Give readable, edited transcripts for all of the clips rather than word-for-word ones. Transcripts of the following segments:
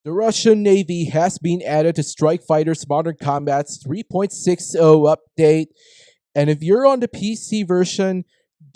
The Russian Navy has been added to Strike Fighter's Modern Combat's 3.60 update, and if you're on the PC version,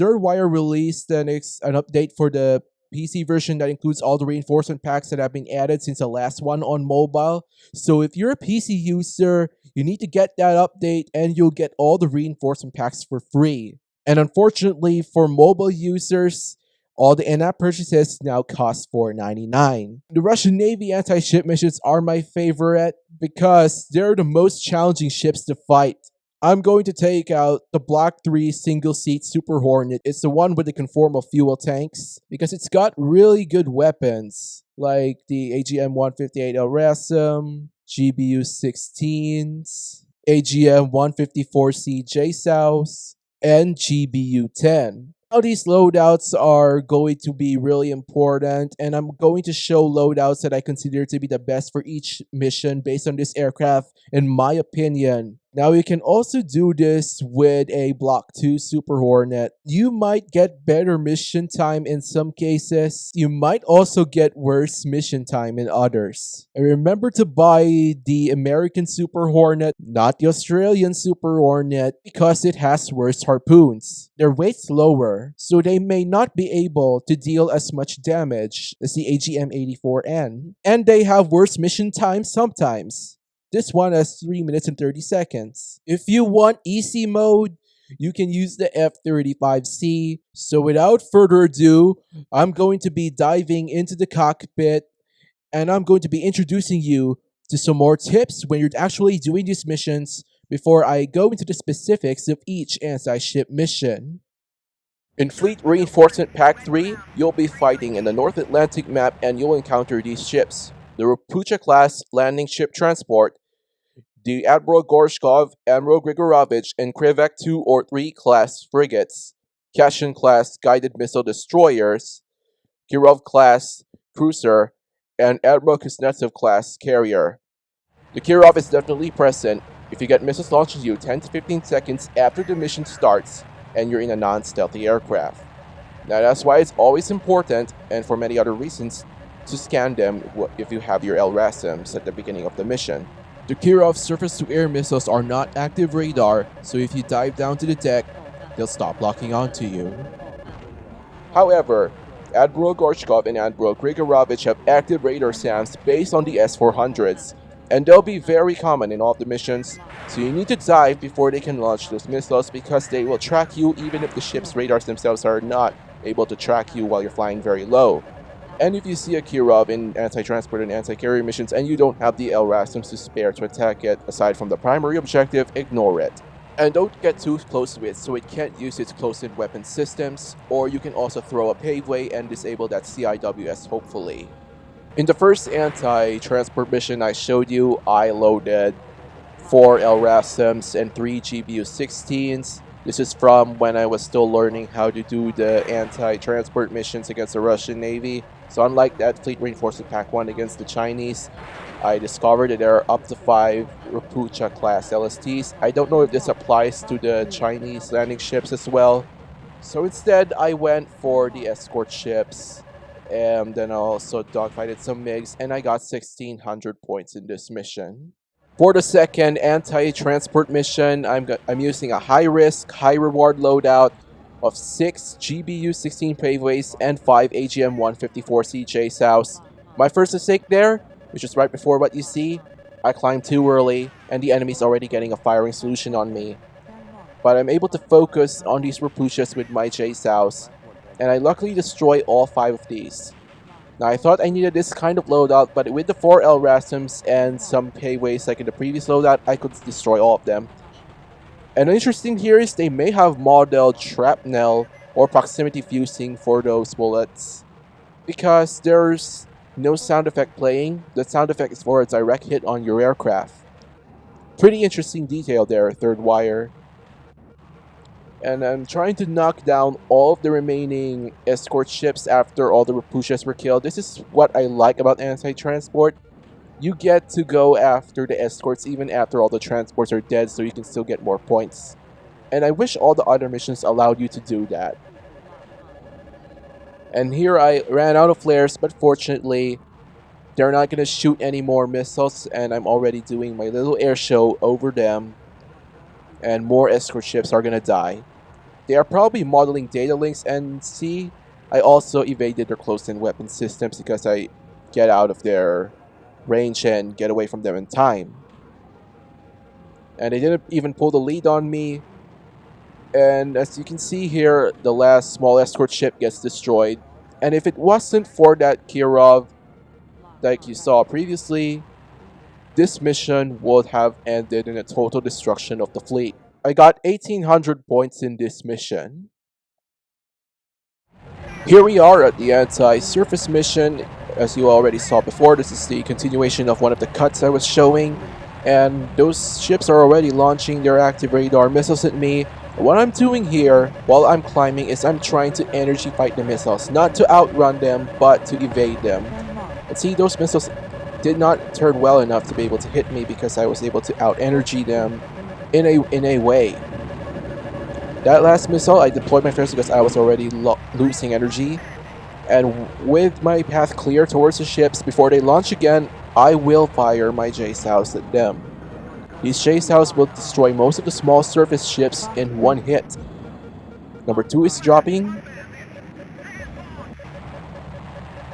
Wire released an update for the PC version that includes all the reinforcement packs that have been added since the last one on mobile. So if you're a PC user, you need to get that update and you'll get all the reinforcement packs for free. And unfortunately for mobile users, all the in-app purchases now cost $4.99. The Russian Navy anti-ship missions are my favorite because they're the most challenging ships to fight. I'm going to take out the Block III single-seat Super Hornet. It's the one with the conformal fuel tanks because it's got really good weapons like the AGM-158 LRASM, GBU-16s, AGM-154C JSOUs, and GBU-10. Now these loadouts are going to be really important, and I'm going to show loadouts that I consider to be the best for each mission based on this aircraft, in my opinion. Now you can also do this with a Block II Super Hornet. You might get better mission time in some cases. You might also get worse mission time in others. And remember to buy the American Super Hornet, not the Australian Super Hornet, because it has worse harpoons. Their weight's lower, so they may not be able to deal as much damage as the AGM-84N. And they have worse mission time sometimes. This one has 3 minutes and 30 seconds. If you want easy mode, you can use the F-35C. So without further ado, I'm going to be diving into the cockpit and I'm going to be introducing you to some more tips when you're actually doing these missions before I go into the specifics of each anti-ship mission. In Fleet Reinforcement Pack 3, you'll be fighting in the North Atlantic map and you'll encounter these ships. The Rapucha-class landing ship transport, the Admiral Gorshkov, Admiral Grigorovich, and Krivak 2 or 3 class frigates, Kashin-class guided missile destroyers, Kirov-class cruiser, and Admiral Kuznetsov-class carrier. The Kirov is definitely present if you get missiles launched at you 10 to 15 seconds after the mission starts and you're in a non-stealthy aircraft. Now that's why it's always important, and for many other reasons, to scan them if you have your LRASMs at the beginning of the mission. The Kirov surface-to-air missiles are not active radar, so if you dive down to the deck, they'll stop locking onto you. However, Admiral Gorshkov and Admiral Grigorovich have active radar SAMs based on the S-400s, and they'll be very common in all of the missions, so you need to dive before they can launch those missiles because they will track you even if the ship's radars themselves are not able to track you while you're flying very low. And if you see a Kirov in anti-transport and anti-carrier missions and you don't have the LRASMs to spare to attack it aside from the primary objective, ignore it. And don't get too close to it so it can't use its close-in weapon systems, or you can also throw a paveway and disable that CIWS hopefully. In the first anti-transport mission I showed you, I loaded 4 LRASMs and 3 GBU-16s. This is from when I was still learning how to do the anti-transport missions against the Russian Navy. So unlike that Fleet Reinforcement Pack 1 against the Chinese, I discovered that there are up to 5 Rapucha class LSTs. I don't know if this applies to the Chinese landing ships as well. So instead, I went for the escort ships. And then I also dogfighted some MiGs, and I got 1,600 points in this mission. For the second anti-transport mission, I'm using a high-risk, high-reward loadout of 6 GBU-16 paveways and 5 AGM-154C JSOUs. My first mistake there, which is right before what you see, I climbed too early, and the enemy's already getting a firing solution on me. But I'm able to focus on these Rapuchas with my JSOUs, and I luckily destroy all 5 of these. Now I thought I needed this kind of loadout, but with the 4 LRASMs and some payways like in the previous loadout, I could destroy all of them. And interesting here is they may have modeled shrapnel or proximity fusing for those bullets. Because there's no sound effect playing, the sound effect is for a direct hit on your aircraft. Pretty interesting detail there, Third Wire. And I'm trying to knock down all of the remaining escort ships after all the Rapuchas were killed. This is what I like about anti-transport. You get to go after the escorts even after all the transports are dead, so you can still get more points. And I wish all the other missions allowed you to do that. And here I ran out of flares, but fortunately, They're not gonna shoot any more missiles, and I'm already doing my little air show over them, and more escort ships are gonna die. They are probably modeling data links, and see, I also evaded their close-in weapon systems because I get out of their range and get away from them in time. And they didn't even pull the lead on me. And as you can see here, the last small escort ship gets destroyed. And if it wasn't for that Kirov, like you saw previously, this mission would have ended in a total destruction of the fleet. I got 1800 points in this mission. Here we are at the anti-surface mission. As you already saw before, this is the continuation of one of the cuts I was showing. And those ships are already launching their active radar missiles at me. What I'm doing here while I'm climbing is I'm trying to energy fight the missiles. Not to outrun them, but to evade them. And see, those missiles did not turn well enough to be able to hit me because I was able to out-energy them in a way. That last missile, I deployed my flares because I was already losing energy. And with my path clear towards the ships, before they launch again, I will fire my J-Sows at them. These J-Sows will destroy most of the small surface ships in one hit. Number 2 is dropping.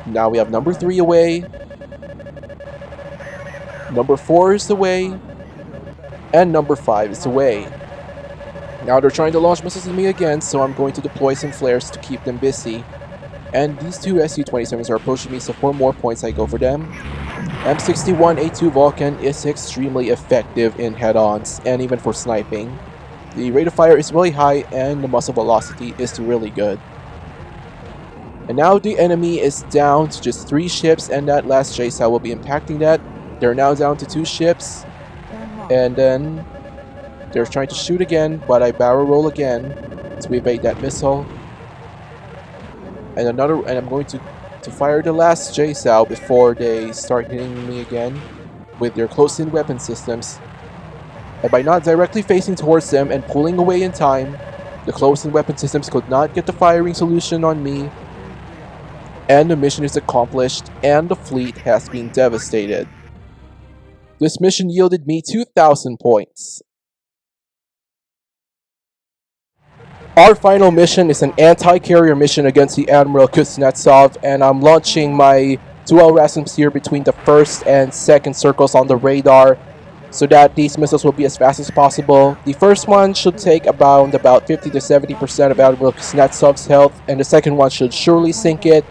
Now we have number 3 away. Number 4 is away. And number 5 is away. Now they're trying to launch missiles at me again, so I'm going to deploy some flares to keep them busy. And these two Su-27s are approaching me, so for more points I go for them. M61A2 Vulcan is extremely effective in head-ons and even for sniping. The rate of fire is really high and the muzzle velocity is really good. And now the enemy is down to just 3 ships, and that last J-Sow will be impacting that. They're now down to 2 ships. And then they're trying to shoot again, but I barrel roll again to evade that missile. And I'm going to fire the last J-Sow before they start hitting me again with their close-in weapon systems. And by not directly facing towards them and pulling away in time, the close-in weapon systems could not get the firing solution on me. And the mission is accomplished, and the fleet has been devastated. This mission yielded me 2,000 points. Our final mission is an anti-carrier mission against the Admiral Kuznetsov, and I'm launching my 2 LRASMs here between the first and second circles on the radar so that these missiles will be as fast as possible. The first one should take about 50 to 70% of Admiral Kuznetsov's health, and the second one should surely sink it.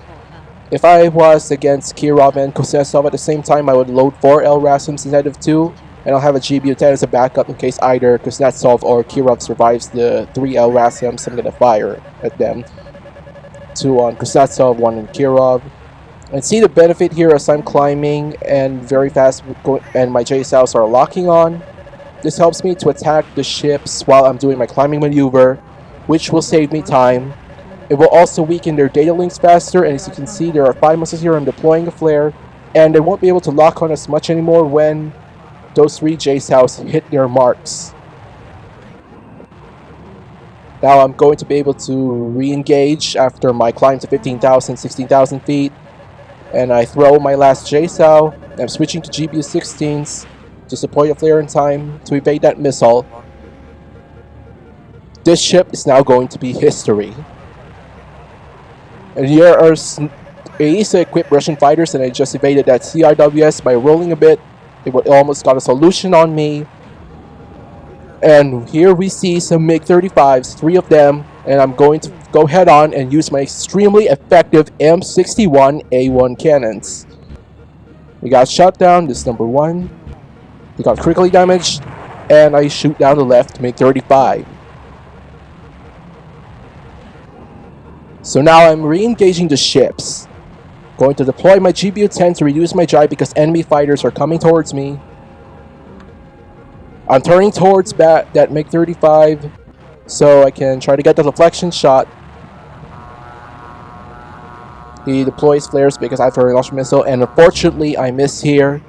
If I was against Kirov and Kuznetsov at the same time, I would load 4 LRASMs instead of 2. And I'll have a GBU-10 as a backup in case either Kuznetsov or Kirov survives the 3 LRASMs. I'm gonna fire at them. 2 on Kuznetsov, 1 on Kirov. And see the benefit here as I'm climbing and very fast and my J-Sows are locking on. This helps me to attack the ships while I'm doing my climbing maneuver, which will save me time. It will also weaken their data links faster, and as you can see, there are 5 missiles here. I'm deploying a flare, and they won't be able to lock on as much anymore when those 3 J-Sows hit their marks. Now I'm going to be able to re-engage after my climb to 15,000, 16,000 feet. And I throw my last J-Sow. I'm switching to GBU-16s to deploy a flare in time to evade that missile. This ship is now going to be history. And here are AESA-equipped Russian fighters, and I just evaded that CIWS by rolling a bit. It almost got a solution on me. And here we see some MiG-35s, 3 of them, and I'm going to go head on and use my extremely effective M61A1 cannons. We got shot down, this is number 1. We got critically damaged, and I shoot down the left MiG-35. So now I'm re-engaging the ships. Going to deploy my GBU-10 to reduce my jibe because enemy fighters are coming towards me. I'm turning towards that MiG-35 so I can try to get the deflection shot. He deploys flares because I have a launch missile, and unfortunately I miss here.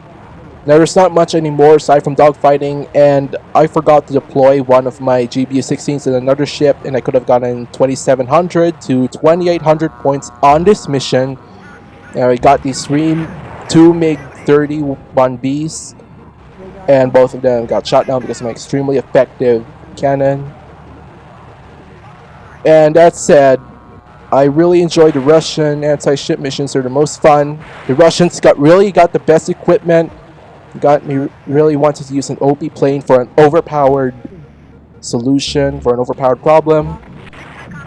Now there's not much anymore aside from dogfighting, and I forgot to deploy one of my GBU-16s in another ship, and I could have gotten 2,700 to 2,800 points on this mission. Now we got these 3 two MiG-31Bs, and both of them got shot down because of my extremely effective cannon. And that said, I really enjoyed the Russian anti-ship missions. They're the most fun. The Russians really got the best equipment. Got me really wanted to use an OP plane for an overpowered solution, for an overpowered problem.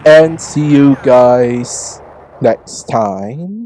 And see you guys next time.